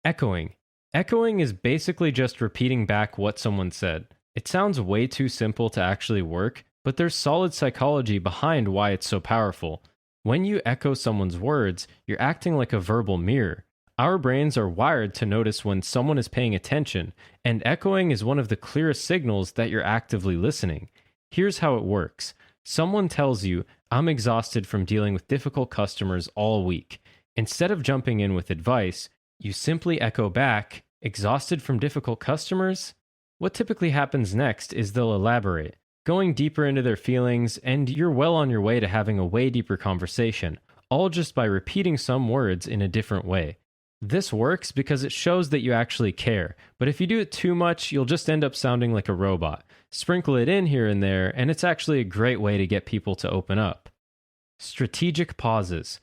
Echoing. Echoing is basically just repeating back what someone said. It sounds way too simple to actually work, but there's solid psychology behind why it's so powerful. When you echo someone's words, you're acting like a verbal mirror. Our brains are wired to notice when someone is paying attention, and echoing is one of the clearest signals that you're actively listening. Here's how it works. Someone tells you, "I'm exhausted from dealing with difficult customers all week." Instead of jumping in with advice, you simply echo back, "Exhausted from difficult customers?" What typically happens next is they'll elaborate, going deeper into their feelings, and you're well on your way to having a way deeper conversation, all just by repeating some words in a different way. This works because it shows that you actually care, but if you do it too much, you'll just end up sounding like a robot. Sprinkle it in here and there, and it's actually a great way to get people to open up. Strategic pauses.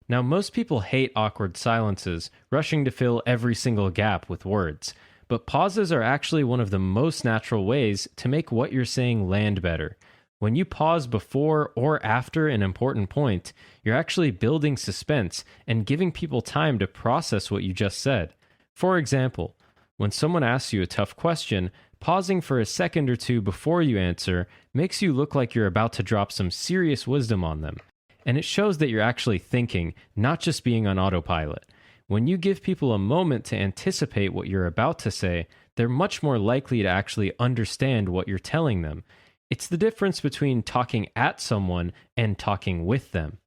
Now, most people hate awkward silences, rushing to fill every single gap with words. But pauses are actually one of the most natural ways to make what you're saying land better. When you pause before or after an important point, you're actually building suspense and giving people time to process what you just said. For example, when someone asks you a tough question, pausing for a second or two before you answer makes you look like you're about to drop some serious wisdom on them. And it shows that you're actually thinking, not just being on autopilot. When you give people a moment to anticipate what you're about to say, they're much more likely to actually understand what you're telling them. It's the difference between talking at someone and talking with them.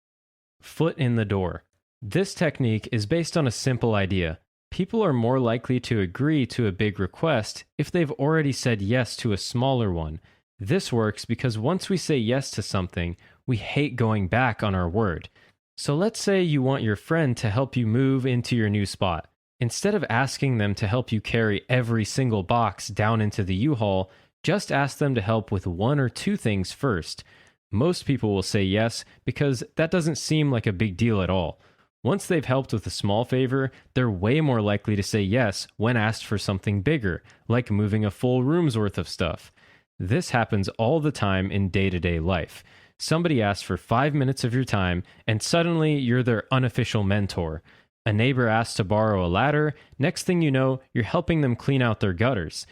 Foot in the door. This technique is based on a simple idea. People are more likely to agree to a big request if they've already said yes to a smaller one. This works because once we say yes to something, we hate going back on our word. So let's say you want your friend to help you move into your new spot. Instead of asking them to help you carry every single box down into the U-Haul, just ask them to help with one or two things first. Most people will say yes because that doesn't seem like a big deal at all. Once they've helped with a small favor, they're way more likely to say yes when asked for something bigger, like moving a full room's worth of stuff. This happens all the time in day-to-day life. Somebody asks for 5 minutes of your time, and suddenly you're their unofficial mentor. A neighbor asks to borrow a ladder, next thing you know, you're helping them clean out their gutters.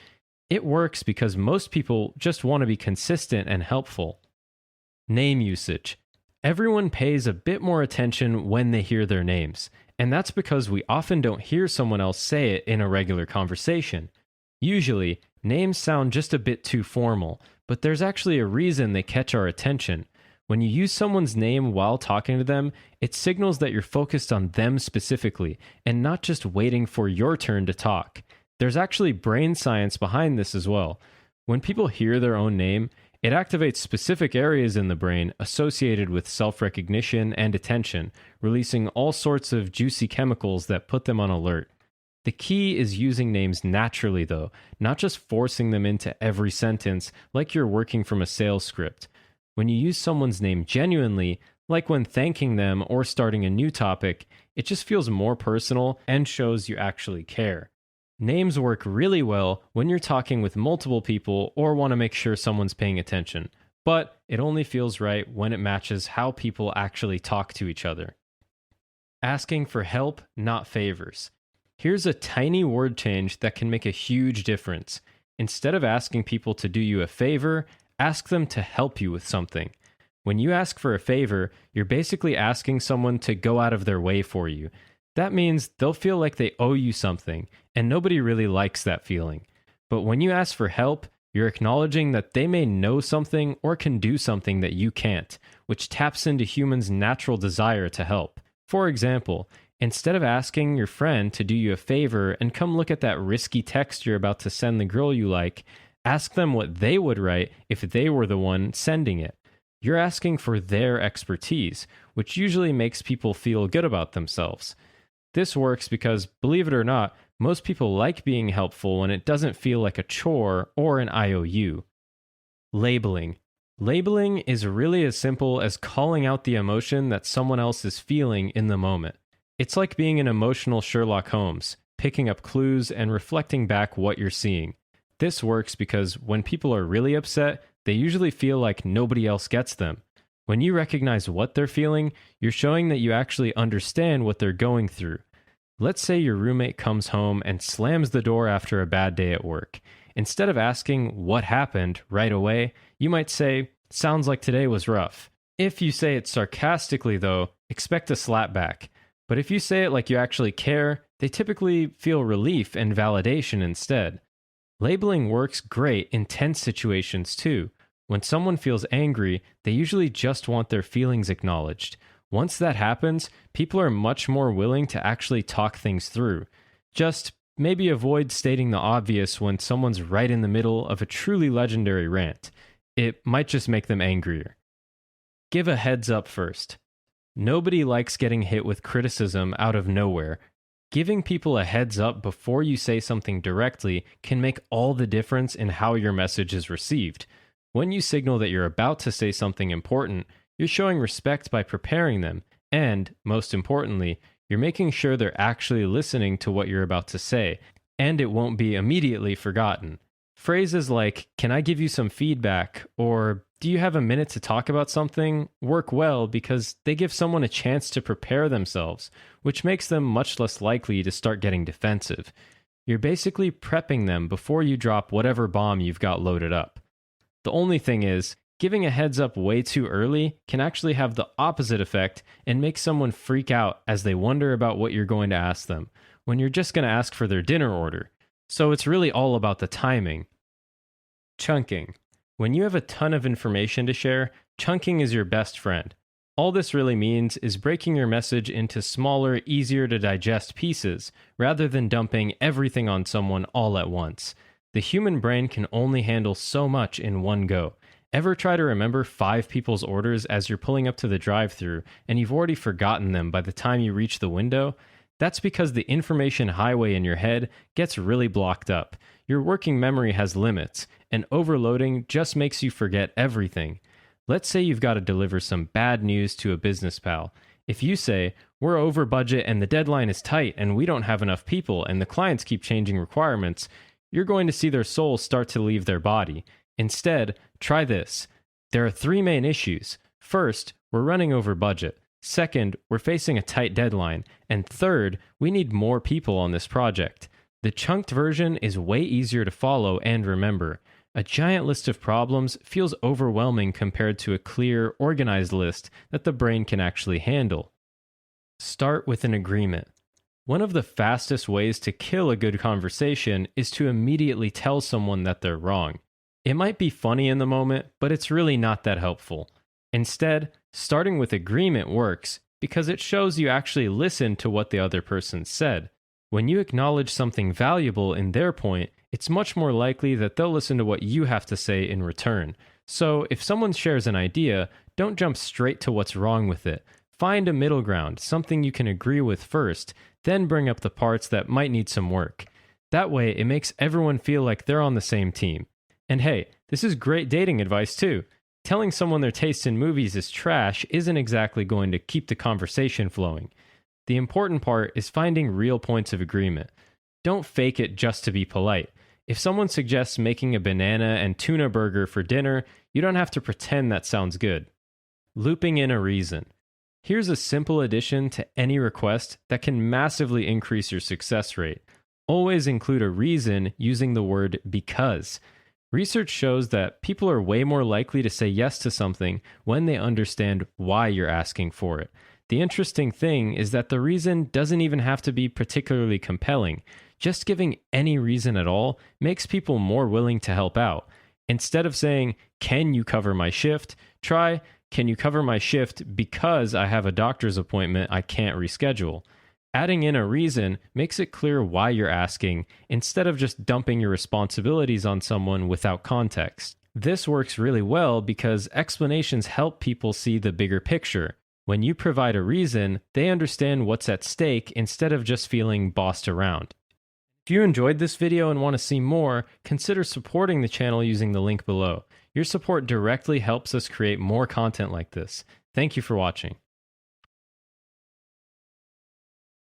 It works because most people just want to be consistent and helpful. Name usage. Everyone pays a bit more attention when they hear their names, and that's because we often don't hear someone else say it in a regular conversation. Usually, names sound just a bit too formal, but there's actually a reason they catch our attention. When you use someone's name while talking to them, it signals that you're focused on them specifically and not just waiting for your turn to talk. There's actually brain science behind this as well. When people hear their own name, it activates specific areas in the brain associated with self-recognition and attention, releasing all sorts of juicy chemicals that put them on alert. The key is using names naturally, though, not just forcing them into every sentence like you're working from a sales script. When you use someone's name genuinely, like when thanking them or starting a new topic, it just feels more personal and shows you actually care. Names work really well when you're talking with multiple people or want to make sure someone's paying attention, but it only feels right when it matches how people actually talk to each other. Asking for help, not favors. Here's a tiny word change that can make a huge difference. Instead of asking people to do you a favor, ask them to help you with something. When you ask for a favor, you're basically asking someone to go out of their way for you. That means they'll feel like they owe you something, and nobody really likes that feeling. But when you ask for help, you're acknowledging that they may know something or can do something that you can't, which taps into humans' natural desire to help. For example, instead of asking your friend to do you a favor and come look at that risky text you're about to send the girl you like, ask them what they would write if they were the one sending it. You're asking for their expertise, which usually makes people feel good about themselves. This works because, believe it or not, most people like being helpful when it doesn't feel like a chore or an IOU. Labeling. Labeling is really as simple as calling out the emotion that someone else is feeling in the moment. It's like being an emotional Sherlock Holmes, picking up clues and reflecting back what you're seeing. This works because when people are really upset, they usually feel like nobody else gets them. When you recognize what they're feeling, you're showing that you actually understand what they're going through. Let's say your roommate comes home and slams the door after a bad day at work. Instead of asking what happened right away, you might say, "Sounds like today was rough." If you say it sarcastically, though, expect a slap back. But if you say it like you actually care, they typically feel relief and validation instead. Labeling works great in tense situations too. When someone feels angry, they usually just want their feelings acknowledged. Once that happens, people are much more willing to actually talk things through. Just maybe avoid stating the obvious when someone's right in the middle of a truly legendary rant. It might just make them angrier. Give a heads up first. Nobody likes getting hit with criticism out of nowhere. Giving people a heads up before you say something directly can make all the difference in how your message is received. When you signal that you're about to say something important, you're showing respect by preparing them, and, most importantly, you're making sure they're actually listening to what you're about to say, and it won't be immediately forgotten. Phrases like, "Can I give you some feedback?" or "Do you have a minute to talk about something?" work well because they give someone a chance to prepare themselves, which makes them much less likely to start getting defensive. You're basically prepping them before you drop whatever bomb you've got loaded up. The only thing is, giving a heads up way too early can actually have the opposite effect and make someone freak out as they wonder about what you're going to ask them, when you're just going to ask for their dinner order. So it's really all about the timing. Chunking. When you have a ton of information to share, chunking is your best friend. All this really means is breaking your message into smaller, easier to digest pieces, rather than dumping everything on someone all at once. The human brain can only handle so much in one go. Ever try to remember 5 people's orders as you're pulling up to the drive-thru and you've already forgotten them by the time you reach the window? That's because the information highway in your head gets really blocked up. Your working memory has limits, and overloading just makes you forget everything. Let's say you've got to deliver some bad news to a business pal. If you say, "We're over budget and the deadline is tight and we don't have enough people and the clients keep changing requirements," you're going to see their soul start to leave their body. Instead, try this. There are 3 main issues. First, we're running over budget. Second, we're facing a tight deadline. And third, we need more people on this project. The chunked version is way easier to follow and remember. A giant list of problems feels overwhelming compared to a clear, organized list that the brain can actually handle. Start with an agreement. One of the fastest ways to kill a good conversation is to immediately tell someone that they're wrong. It might be funny in the moment, but it's really not that helpful. Instead, starting with agreement works because it shows you actually listened to what the other person said. When you acknowledge something valuable in their point, it's much more likely that they'll listen to what you have to say in return. So if someone shares an idea, don't jump straight to what's wrong with it. Find a middle ground, something you can agree with first, then bring up the parts that might need some work. That way, it makes everyone feel like they're on the same team. And hey, this is great dating advice too. Telling someone their taste in movies is trash isn't exactly going to keep the conversation flowing. The important part is finding real points of agreement. Don't fake it just to be polite. If someone suggests making a banana and tuna burger for dinner, you don't have to pretend that sounds good. Looping in a reason. Here's a simple addition to any request that can massively increase your success rate. Always include a reason using the word because. Research shows that people are way more likely to say yes to something when they understand why you're asking for it. The interesting thing is that the reason doesn't even have to be particularly compelling. Just giving any reason at all makes people more willing to help out. Instead of saying, "Can you cover my shift?" try, "Can you cover my shift because I have a doctor's appointment I can't reschedule?" Adding in a reason makes it clear why you're asking, instead of just dumping your responsibilities on someone without context. This works really well because explanations help people see the bigger picture. When you provide a reason, they understand what's at stake instead of just feeling bossed around. If you enjoyed this video and want to see more, consider supporting the channel using the link below. Your support directly helps us create more content like this. Thank you for watching.